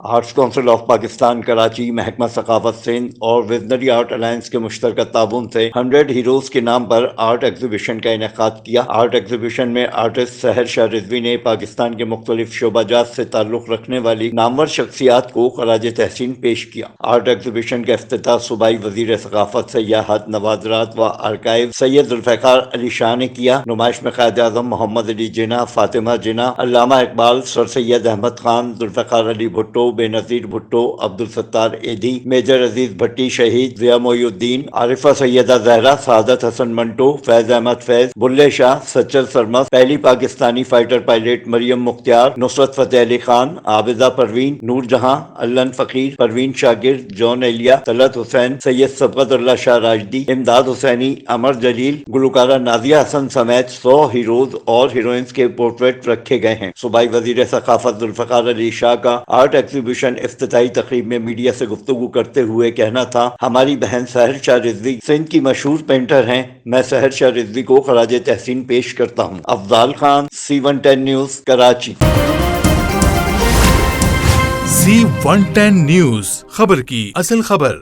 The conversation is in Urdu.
Arts council of Pakistan Karachi, محکمہ ثقافت سندھ اور وزنری آرٹ الائنس کے مشترکہ تعاون سے 100 ہیروز کے نام پر آرٹ ایگزیبیشن کا انعقاد کیا۔ آرٹ ایگزیبیشن میں آرٹسٹ سحر شاہ رضوی نے پاکستان کے مختلف شعبہ جات سے تعلق رکھنے والی نامور شخصیات کو خراج تحسین پیش کیا۔ آرٹ ایگزیبیشن کا افتتاح صوبائی وزیر ثقافت، سیاحت، نوادرات و آرکائیو سید ذوالفقار علی شاہ نے کیا۔ نمائش میں قائد اعظم محمد علی جناح، فاطمہ جناح، علامہ اقبال، سر سید احمد خان، ذوالفقار علی بھٹو، بے نظیر بھٹو، عبدالستار ایدھی، میجر عزیز بھٹی شہید، ضیاء محی الدین، عارفہ سیدہ زہرا، سعادت حسن منٹو، فیض احمد فیض، بلے شاہ، سچل سرمست، پہلی پاکستانی فائٹر پائلٹ مریم مختار، نصرت فتح علی خان، عابدہ پروین، نور جہاں، علن فقیر، پروین شاگرد، جون ایلیا، طلعت حسین، سید سبقت اللہ شاہ راشدی، امداد حسینی، امر جلیل، گلوکارہ نازیہ حسن سمیت 100 ہیروز اور ہیروئنز کے پورٹریٹ رکھے گئے ہیں۔ صوبائی وزیر ثقافت ذوالفقار علی شاہ کا آرٹ ایگزیبیشن افتتاحی تقریب میں میڈیا سے گفتگو کرتے ہوئے کہنا تھا، ہماری بہن سحر شاہ رضوی سندھ کی مشہور پینٹر ہیں، میں سحر شاہ رضوی کو خراج تحسین پیش کرتا ہوں۔ Afzal Khan, C110 news, Karachi. C110 news, خبر کی اصل خبر۔